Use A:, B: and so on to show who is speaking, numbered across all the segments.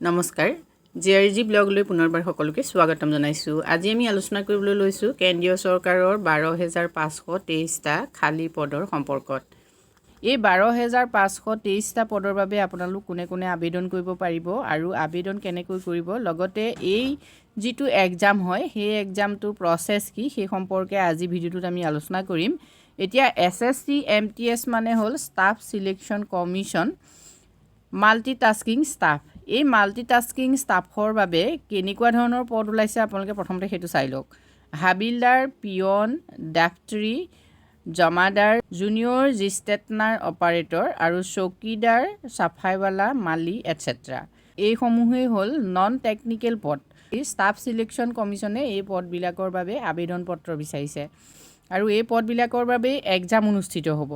A: নমস্কাৰ জিআৰজি ব্লগলৈ পুনৰবাৰ সকলোকে স্বাগতম জনাইছো। আজি আমি আলোচনা কৰিবলৈ লৈছো কেন্দ্ৰীয় চৰকাৰৰ 12523টা খালী পদৰ সম্পৰ্কত। এই 12523টা পদৰ বাবে আপোনালোক কোনে কোনে আবেদন কৰিব পাৰিব আৰু আবেদন কেনেকৈ কৰিব, লগতে এই যিটো এক্সাম হয় সেই এক্সামটোৰ প্ৰসেস কি সেই সম্পৰ্কে আজি ভিডিওটোত আমি আলোচনা কৰিম। এতিয়া SSC MTS মানে হ'ল staff selection commission multitasking staff. এই মাল্টিটাস্কিং ষ্টাফৰ বাবে কেনেকুৱা ধৰণৰ পদ ওলাইছে আপোনালোকে প্ৰথমতে সেইটো চাই লওক। হাবিলদাৰ, পিয়ন, ডাক্টৰী, জমাদাৰ, জুনিয়ৰ জিষ্টেটনাৰ অপাৰেটৰ আৰু চকীদাৰ, সাফাইৱালা, মালি এটসেট্ৰা। এইসমূহেই হ'ল নন টেকনিক্যাল পদ। ষ্টাফ সিলেকশন কমিশনে এই পদবিলাকৰ বাবে আবেদন পত্ৰ বিচাৰিছে আৰু এই পদবিলাকৰ বাবে এক্সাম অনুষ্ঠিত হ'ব।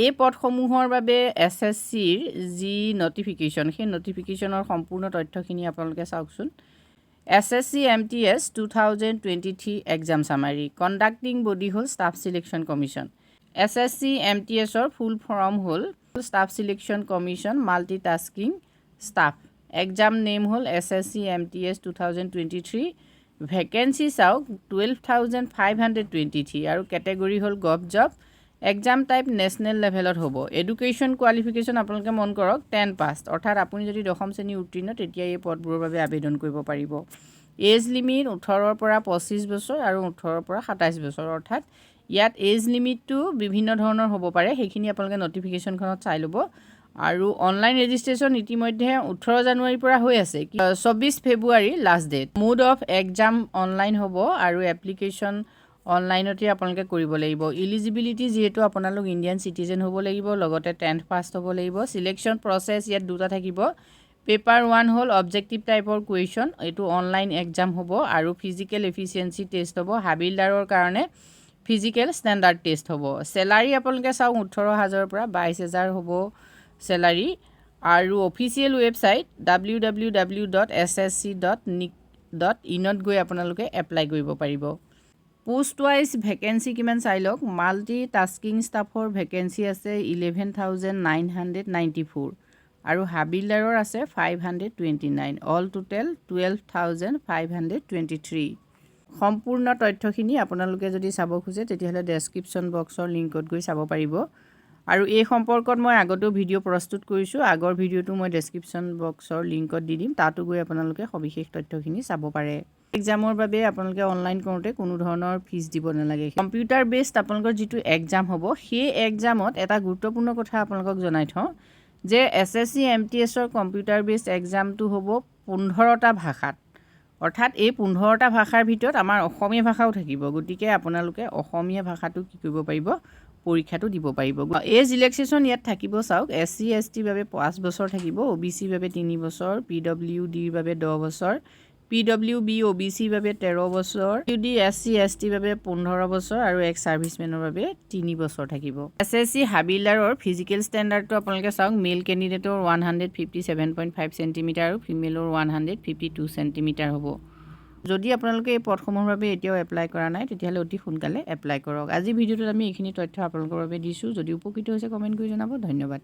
A: এই পদসমূহৰ বাবে SSCৰ যি নটিফিকেশ্যন সেই নটিফিকেশ্যনৰ সম্পূৰ্ণ তথ্যখিনি আপোনালোকে চাওকচোন। SSC MTS 2023 exam summary. Conducting body হ'ল ষ্টাফ সিলেকশন কমিশন। SSC MTSৰ ফুল ফৰ্ম হ'ল staff selection commission multitasking staff. Exam name হ'ল SSC MTS 2023। ভেকেন্সি চাওক 12,523 আৰু কেটেগৰী হ'ল gov job. Exam type national লেভেলত হ'ব। এডুকেশ্যন কোৱালিফিকেশ্যন আপোনালোকে মন কৰক 10 পাছ, অৰ্থাৎ আপুনি যদি দশম শ্ৰেণী উত্তীৰ্ণ তেতিয়া এই পদবোৰৰ বাবে আবেদন কৰিব পাৰিব। এজ লিমিট 18ৰ পৰা 25 বছৰ আৰু 18ৰ পৰা 27 বছৰ, অৰ্থাৎ ইয়াত এজ লিমিটটো বিভিন্ন ধৰণৰ হ'ব পাৰে, সেইখিনি আপোনালোকে নটিফিকেশ্যনখনত চাই ল'ব। আৰু অনলাইন ৰেজিষ্ট্ৰেশ্যন ইতিমধ্যে 18 জানুৱাৰীৰ পৰা হৈ আছে, 24 ফেব্ৰুৱাৰী last date. Mode of exam online হ'ব আৰু এপ্লিকেশ্যন অনলাইনতে আপোনালোকে কৰিব লাগিব। ইলিজিবিলিটি যিহেতু আপোনালোক ইণ্ডিয়ান চিটিজেন হ'ব লাগিব, লগতে 10th পাছ হ'ব লাগিব। সিলেকশ্যন প্ৰচেছ ইয়াত দুটা থাকিব। পেপাৰ 1 হ'ল অবজেক্টিভ টাইপৰ কুৱেশ্যন, এইটো অনলাইন এক্সাম হ'ব আৰু ফিজিকেল এফিচিয়েঞ্চি টেষ্ট হ'ব। হাবিলদাৰৰ কাৰণে ফিজিকেল ষ্টেণ্ডাৰ্ড টেষ্ট হ'ব। চেলাৰী আপোনালোকে চাওক 18,000ৰ পৰা 22,000 হ'ব চেলাৰী। আৰু অফিচিয়েল ৱেবছাইট www.ssc.nic.in গৈ আপোনালোকে এপ্লাই কৰিব পাৰিব। পোষ্ট ৱাইজ ভেকেন্সি কিমান চাই লওক। মাল্টি টাস্কিং ষ্টাফৰ ভেকেন্সি আছে 11,994 আৰু হাবিলদাৰৰ আছে 529, অল টোটেল 12,523। সম্পূৰ্ণ তথ্যখিনি আপোনালোকে যদি চাব খোজে তেতিয়াহ'লে ডেছক্ৰিপশ্যন বক্সৰ লিংকত গৈ চাব পাৰিব। আৰু এই সম্পৰ্কত মই আগতেও ভিডিঅ' প্ৰস্তুত কৰিছোঁ, আগৰ ভিডিঅ'টো মই ডেছক্ৰিপশ্যন বক্সৰ লিংকত দি দিম, তাতো গৈ আপোনালোকে সবিশেষ তথ্যখিনি চাব পাৰে। এক্সামৰ বাবে আপোনালোকে অনলাইন কৰোঁতে কোনো ধৰণৰ ফিজ দিব নালাগে। কম্পিউটাৰ বেছড আপোনালোকৰ যিটো এক্সাম হ'ব সেই এক্সামত এটা গুৰুত্বপূৰ্ণ কথা আপোনালোকক জনাই থওঁ যে SSC MTSৰ কম্পিউটাৰ বেছড এক্সামটো হ'ব 15টা ভাষাত, অৰ্থাৎ এই 15টা ভাষাৰ ভিতৰত আমাৰ অসমীয়া ভাষাও থাকিব। গতিকে আপোনালোকে অসমীয়া ভাষাটো কি কৰিব পাৰিব, পৰীক্ষাটো দিব পাৰিব। এজ ৰিলেক্সেশ্যন ইয়াত থাকিব চাওক। SC ST বাবে 5 বছৰ থাকিব, OBC বাবে 3 বছৰ, PWDৰ বাবে 10 বছৰ, PWB OBCৰ বাবে 13 বছৰ, UD SC ST বাবে 15 বছৰ আৰু এক্স ছাৰ্ভিচমেনৰ বাবে 3 বছৰ থাকিব। SSC হাবিলদাৰৰ ফিজিকেল ষ্টেণ্ডাৰ্ডটো আপোনালোকে চাওক। মেল কেণ্ডিডেটৰ 157.5 চেণ্টিমিটাৰ আৰু ফিমেলৰ 152 চেণ্টিমিটাৰ হ'ব। যদি আপোনালোকে এই পদসমূহৰ বাবে এতিয়াও এপ্লাই কৰা নাই তেতিয়াহ'লে অতি সোনকালে এপ্লাই কৰক। আজি ভিডিঅ'টোত আমি এইখিনি তথ্য আপোনালোকৰ বাবে দিছোঁ। যদি উপকৃত হৈছে কমেণ্ট কৰি জনাব। ধন্যবাদ।